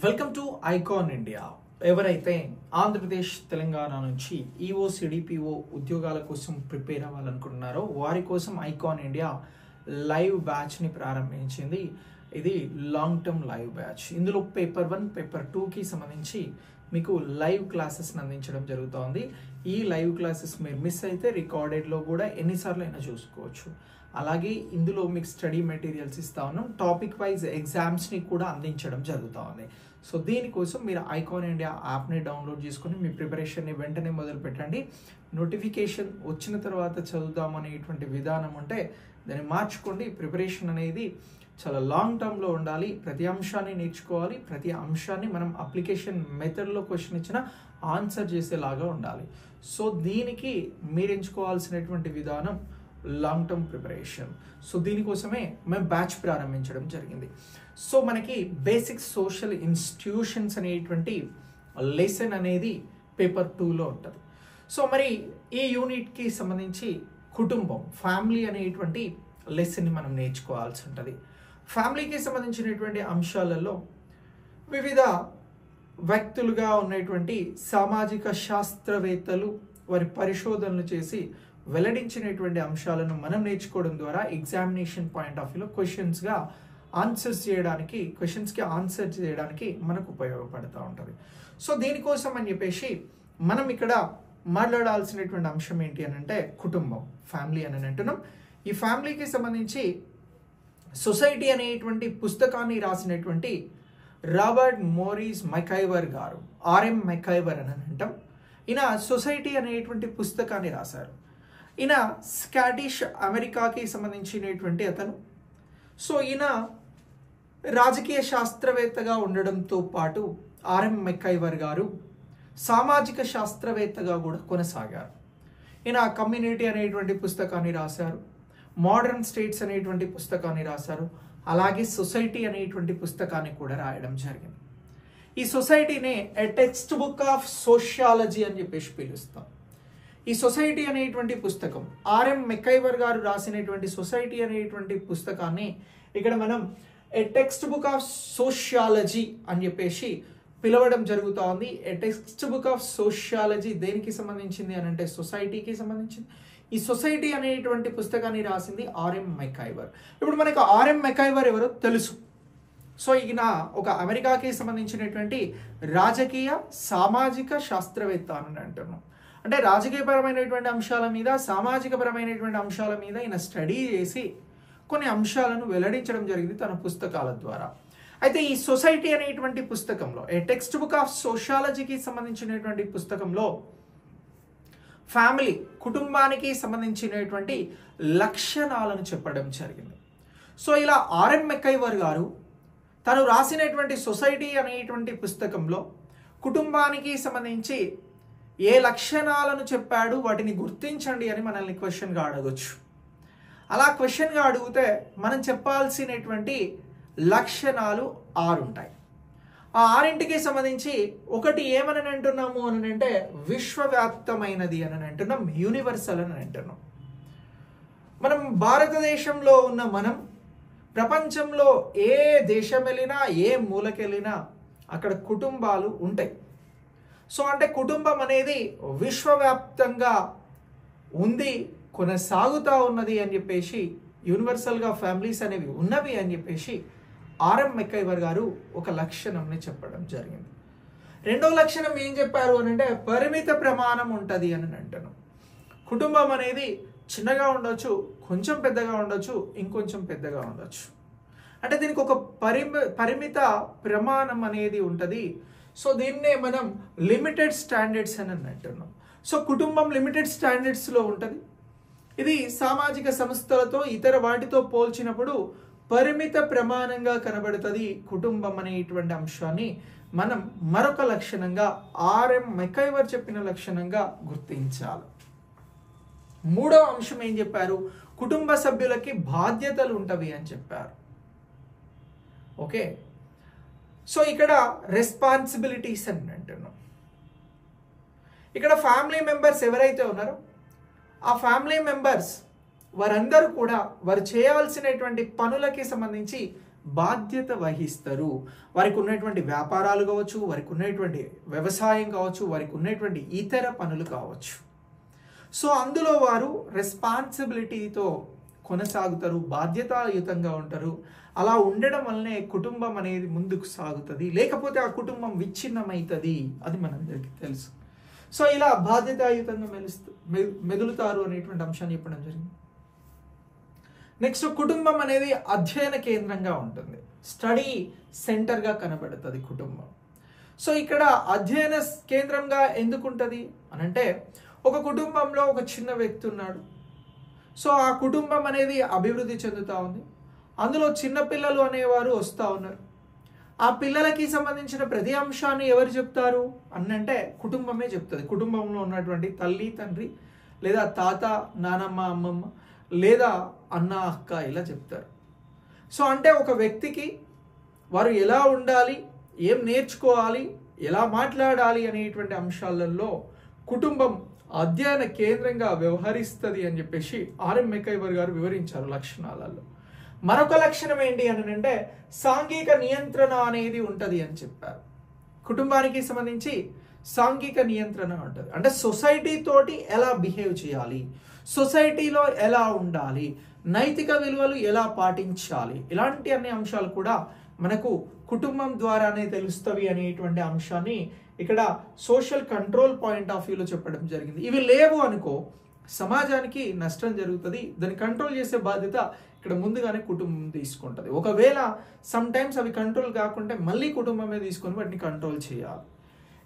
Welcome to icon India. ఎవరైతే ఆంధ్రప్రదేశ్ తెలంగాణ నుంచి EO CDPO ఉద్యోగాల కోసం ప్రిపేర్ అవ్వాలనుకుంటున్నారో వారి కోసం ఐకాన్ ఇండియా లైవ్ బ్యాచ్ని ప్రారంభించింది. ఇది లాంగ్ టర్మ్ లైవ్ బ్యాచ్. ఇందులో పేపర్ 1 పేపర్ 2కి సంబంధించి మీకు లైవ్ క్లాసెస్ని అందించడం జరుగుతోంది. ఈ లైవ్ క్లాసెస్ మీరు మిస్ అయితే రికార్డెడ్లో కూడా ఎన్నిసార్లు అయినా చూసుకోవచ్చు. అలాగే ఇందులో మీకు స్టడీ మెటీరియల్స్ ఇస్తా ఉన్నాం. టాపిక్ వైజ్ ఎగ్జామ్స్ని కూడా అందించడం జరుగుతూ ఉంది. సో దీనికోసం మీరు ఐకాన్ ఇండియా యాప్ని డౌన్లోడ్ చేసుకుని మీ ప్రిపరేషన్ని వెంటనే మొదలు పెట్టండి. నోటిఫికేషన్ వచ్చిన తర్వాత చదువుదామనేటువంటి విధానం ఉంటే దాన్ని మార్చుకోండి. ప్రిపరేషన్ అనేది చాలా లాంగ్ టర్మ్లో ఉండాలి. ప్రతి అంశాన్ని నేర్చుకోవాలి. ప్రతి అంశాన్ని మనం అప్లికేషన్ మెథడ్లో క్వశ్చన్ ఇచ్చిన ఆన్సర్ చేసేలాగా ఉండాలి. సో దీనికి మీరు ఎంచుకోవాల్సినటువంటి విధానం లాంగ్ టర్మ్ ప్రిపరేషన్. సో దీనికోసమే మేము బ్యాచ్ ప్రారంభించడం జరిగింది. సో మనకి బేసిక్ సోషల్ ఇన్స్టిట్యూషన్స్ అనేటువంటి లెసన్ అనేది పేపర్ 2లో ఉంటుంది. సో మరి ఈ యూనిట్కి సంబంధించి కుటుంబం, ఫ్యామిలీ అనేటువంటి లెసన్ని మనం నేర్చుకోవాల్సి ఉంటుంది. ఫ్యామిలీకి సంబంధించినటువంటి అంశాలలో వివిధ వ్యక్తులుగా ఉన్నటువంటి సామాజిక శాస్త్రవేత్తలు వారి పరిశోధనలు చేసి వెల్లడించినటువంటి అంశాలను మనం నేర్చుకోవడం ద్వారా ఎగ్జామినేషన్ పాయింట్ ఆఫ్ వ్యూలో క్వశ్చన్స్కి ఆన్సర్ చేయడానికి మనకు ఉపయోగపడుతూ ఉంటుంది. సో దీనికోసం అని చెప్పేసి మనం ఇక్కడ మాట్లాడాల్సినటువంటి అంశం ఏంటి అని అంటే కుటుంబం, ఫ్యామిలీ అని అంటున్నాం. ఈ ఫ్యామిలీకి సంబంధించి సొసైటీ అనేటువంటి పుస్తకాన్ని రాసినటువంటి రాబర్ట్ మోరిస్ మెకైవర్ గారు, ఆర్ఎం మెకైవర్ అని అంటాం. ఈయన సొసైటీ అనేటువంటి పుస్తకాన్ని రాశారు. ఈయన స్కాటిష్ అమెరికాకి సంబంధించినటువంటి అతను. సో ఈయన రాజకీయ శాస్త్రవేత్తగా ఉండడంతో పాటు ఆర్ఎం మెకైవర్ గారు సామాజిక శాస్త్రవేత్తగా కూడా కొనసాగారు. ఈయన కమ్యూనిటీ అనేటువంటి పుస్తకాన్ని రాశారు, మోడర్న్ స్టేట్స్ అనేటువంటి పుస్తకాన్ని రాశారు, అలాగే సొసైటీ అనేటువంటి పుస్తకాన్ని కూడా రాయడం జరిగింది. ఈ సొసైటీనే a text book of sociology అని చెప్పేసి పిలుస్తాం. ఈ సొసైటీ అనేటువంటి పుస్తకం ఆర్ఎం మెకైవర్ గారు రాసినటువంటి సొసైటీ అనేటువంటి పుస్తకాన్ని ఇక్కడ మనం ఎ టెక్స్ట్ బుక్ ఆఫ్ సోషియాలజీ అని చెప్పేసి పిలవడం జరుగుతూ ఉంది. ఎ టెక్స్ట్ బుక్ ఆఫ్ సోషియాలజీ దేనికి సంబంధించింది అని అంటే సొసైటీకి సంబంధించింది. ఈ సొసైటీ అనేటువంటి పుస్తకాన్ని రాసింది ఆర్ఎం మెకైవర్. ఇప్పుడు మనకు ఆర్ఎం మెకైవర్ ఎవరో తెలుసు. సో ఈయన ఒక అమెరికాకి సంబంధించినటువంటి రాజకీయ సామాజిక శాస్త్రవేత్త అని అంటున్నాం. అంటే రాజకీయపరమైనటువంటి అంశాల మీద, సామాజికపరమైనటువంటి అంశాల మీద ఈయన స్టడీ చేసి కొన్ని అంశాలను వెల్లడించడం జరిగింది తన పుస్తకాల ద్వారా. అయితే ఈ సొసైటీ అనేటువంటి పుస్తకంలో ఏ టెక్స్ట్ బుక్ ఆఫ్ సోషియాలజీకి సంబంధించినటువంటి పుస్తకంలో ఫ్యామిలీ, కుటుంబానికి సంబంధించినటువంటి లక్షణాలను చెప్పడం జరిగింది. సో ఇలా ఆర్ఎం మెకైవర్ గారు తను రాసినటువంటి సొసైటీ అనేటువంటి పుస్తకంలో కుటుంబానికి సంబంధించి ఏ లక్షణాలను చెప్పాడు, వాటిని గుర్తించండి అని మనల్ని క్వశ్చన్గా అడగొచ్చు. అలా క్వశ్చన్గా అడిగితే మనం చెప్పాల్సినటువంటి లక్షణాలు 6 ఉంటాయి. ఆ 6కి సంబంధించి ఒకటి ఏమని అంటున్నాము అని అంటే విశ్వవ్యాప్తమైనది అని అంటున్నాం, యూనివర్సల్ అని అంటున్నాం. మనం భారతదేశంలో ఉన్న మనం ప్రపంచంలో ఏ దేశం వెళ్ళినా, ఏ మూలకెళ్ళినా అక్కడ కుటుంబాలు ఉంటాయి. సో అంటే కుటుంబం అనేది విశ్వవ్యాప్తంగా ఉంది, కొనసాగుతూ ఉన్నది అని చెప్పేసి, యూనివర్సల్గా ఫ్యామిలీస్ అనేవి ఉన్నవి అని చెప్పేసి ఆర్ఎం మెకైవర్ గారు ఒక లక్షణంని చెప్పడం జరిగింది. రెండో లక్షణం ఏం చెప్పారు అని అంటే పరిమిత ప్రమాణం ఉంటుంది అని అంటున్నాం. కుటుంబం అనేది చిన్నగా ఉండొచ్చు, కొంచెం పెద్దగా ఉండొచ్చు, ఇంకొంచెం పెద్దగా ఉండొచ్చు. అంటే దీనికి ఒక పరిమిత ప్రమాణం అనేది ఉంటుంది. సో దీన్నే మనం లిమిటెడ్ స్టాండర్డ్స్ అని అంటున్నాం. సో కుటుంబం లిమిటెడ్ స్టాండర్డ్స్లో ఉంటుంది. ఇది సామాజిక సంస్థలతో ఇతర వాటితో పోల్చినప్పుడు పరిమిత ప్రమాణంగా కనబడుతుంది. కుటుంబం అనేటువంటి అంశాన్ని మనం మరొక లక్షణంగా ఆర్ఎం మెకైవర్ చెప్పిన లక్షణంగా గుర్తించాలి. మూడవ అంశం ఏం చెప్పారు? కుటుంబ సభ్యులకి బాధ్యతలు ఉంటవి అని చెప్పారు. ఓకే, సో ఇక్కడ రెస్పాన్సిబిలిటీస్ అని అంటున్నాం. ఇక్కడ ఫ్యామిలీ మెంబర్స్ ఎవరైతే ఉన్నారో ఆ ఫ్యామిలీ మెంబర్స్ వారందరూ కూడా వారు చేయాల్సినటువంటి పనులకి సంబంధించి బాధ్యత వహిస్తారు. వారికి ఉన్నటువంటి వ్యాపారాలు కావచ్చు, వారికి ఉన్నటువంటి వ్యవసాయం కావచ్చు, వారికి ఉన్నటువంటి ఇతర పనులు కావచ్చు. సో అందులో వారు రెస్పాన్సిబిలిటీతో కొనసాగుతారు, బాధ్యతాయుతంగా ఉంటారు. అలా ఉండడం వల్లనే కుటుంబం అనేది ముందుకు సాగుతుంది, లేకపోతే ఆ కుటుంబం విచ్ఛిన్నమవుతుంది. అది మనందరికీ తెలుసు. సో ఇలా బాధ్యతాయుతంగా మెదులుతారు అనేటువంటి అంశాన్ని చెప్పడం జరిగింది. నెక్స్ట్, కుటుంబం అనేది అధ్యయన కేంద్రంగా ఉంటుంది, స్టడీ సెంటర్గా కనబడుతుంది కుటుంబం. సో ఇక్కడ అధ్యయన కేంద్రంగా ఎందుకు ఉంటుంది అని అంటే, ఒక కుటుంబంలో ఒక చిన్న వ్యక్తి ఉన్నాడు. సో ఆ కుటుంబం అనేది అభివృద్ధి చెందుతూ ఉంది. అందులో చిన్నపిల్లలు అనేవారు వస్తూ ఉన్నారు. ఆ పిల్లలకి సంబంధించిన ప్రతి అంశాన్ని ఎవరు చెప్తారు అన్నంటే కుటుంబమే చెప్తుంది. కుటుంబంలో ఉన్నటువంటి తల్లి, తండ్రి, లేదా తాత, నానమ్మ, అమ్మమ్మ, లేదా అన్న, అక్క ఇలా చెప్తారు. సో అంటే ఒక వ్యక్తికి వారు ఎలా ఉండాలి, ఏం నేర్చుకోవాలి, ఎలా మాట్లాడాలి అనేటువంటి అంశాలలో కుటుంబం అధ్యయన కేంద్రంగా వ్యవహరిస్తుంది అని చెప్పేసి ఆర్ఎం మెకైవర్ గారు వివరించారు లక్షణాలలో. మరొక లక్షణం ఏంటి అని అంటే, సాంఘిక నియంత్రణ అనేది ఉంటుంది అని చెప్పారు. కుటుంబానికి సంబంధించి సాంఘిక నియంత్రణ ఉంటుంది. అంటే సొసైటీ తోటి ఎలా బిహేవ్ చేయాలి, సొసైటీలో ఎలా ఉండాలి, నైతిక విలువలు ఎలా పాటించాలి, ఇలాంటి అన్ని అంశాలు కూడా మనకు కుటుంబం ద్వారానే తెలుస్తవి అనేటువంటి అంశాన్ని ఇక్కడ సోషల్ కంట్రోల్ పాయింట్ ఆఫ్ వ్యూలో చెప్పడం జరిగింది. ఇవి లేవు అనుకో సమాజానికి నష్టం జరుగుతుంది. దాన్ని కంట్రోల్ చేసే బాధ్యత ఇక్కడ ముందుగానే కుటుంబం తీసుకుంటుంది. ఒకవేళ సమ్ టైమ్స్ అవి కంట్రోల్ కాకుంటే మళ్ళీ కుటుంబమే తీసుకొని వాటిని కంట్రోల్ చేయాలి.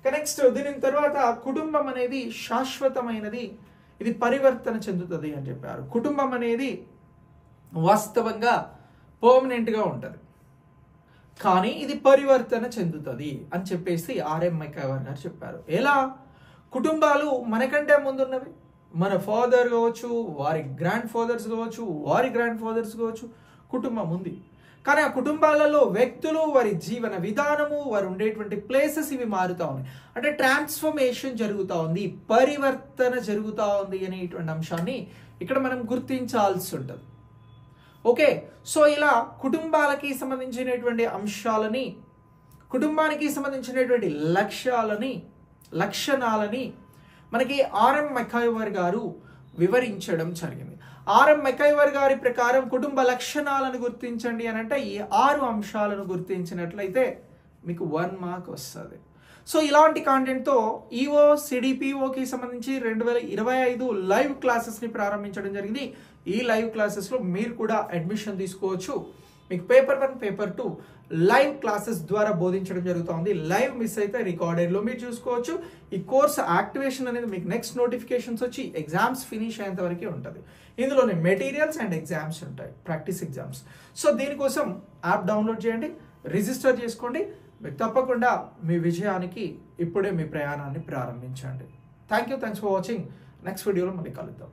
నెక్స్ట్, దీని తర్వాత కుటుంబం అనేది శాశ్వతమైనది, ఇది పరివర్తన చెందుతుంది అని చెప్పారు. కుటుంబం అనేది వాస్తవంగా పర్మనెంట్గా ఉంటుంది, కానీ ఇది పరివర్తన చెందుతుంది అని చెప్పేసి ఆర్ఎం మెకైవర్ గారు చెప్పారు. ఎలా? కుటుంబాలు మనకంటే ముందున్నవి, మన ఫాదర్ కావచ్చు, వారి గ్రాండ్ ఫాదర్స్ కావచ్చు, వారి గ్రాండ్ ఫాదర్స్ కావచ్చు, కుటుంబం ఉంది. కానీ ఆ కుటుంబాలలో వ్యక్తులు, వారి జీవన విధానము, వారు ఉండేటువంటి ప్లేసెస్ ఇవి మారుతూ ఉన్నాయి. అంటే ట్రాన్స్ఫర్మేషన్ జరుగుతూ ఉంది, పరివర్తన జరుగుతూ ఉంది అనేటువంటి అంశాన్ని ఇక్కడ మనం గుర్తించాల్సి ఉంటుంది. ఓకే, సో ఇలా కుటుంబాలకి సంబంధించినటువంటి అంశాలని, కుటుంబానికి సంబంధించినటువంటి లక్షణాలని మనకి ఆర్ఎం మెకైవర్ గారు వివరించడం జరిగింది. ఆర్ఎం మెకైవర్ గారి ప్రకారం కుటుంబ లక్షణాలను గుర్తించండి అని అంటే ఈ 6 అంశాలను గుర్తించినట్లయితే మీకు 1 మార్క్ వస్తుంది. సో ఇలాంటి కాంటెంట్తో ఈఓ సిడిపిఓకి సంబంధించి 2025 లైవ్ క్లాసెస్ని ప్రారంభించడం జరిగింది. ఈ లైవ్ క్లాసెస్లో మీరు కూడా అడ్మిషన్ తీసుకోవచ్చు. మీకు పేపర్ 1, పేపర్ 2 లైవ్ క్లాసెస్ ద్వారా బోధించడం జరుగుతుంది. లైవ్ మిస్ అయితే రికార్డెడ్లో మీరు చూసుకోవచ్చు. ఈ కోర్స్ యాక్టివేషన్ అనేది మీకు నెక్స్ట్ నోటిఫికేషన్స్ వచ్చి ఎగ్జామ్స్ ఫినిష్ అయ్యేంత వరకే ఉంటుంది. ఇందులోనే మెటీరియల్స్ అండ్ ఎగ్జామ్స్ ఉంటాయి, ప్రాక్టీస్ ఎగ్జామ్స్. సో దీనికోసం యాప్ డౌన్లోడ్ చేయండి, రిజిస్టర్ చేసుకోండి. మీరు తప్పకుండా మీ విజయానికి ఇప్పుడే మీ ప్రయాణాన్ని ప్రారంభించండి. Thanks for watching. నెక్స్ట్ వీడియోలో మళ్ళీ కలుద్దాం.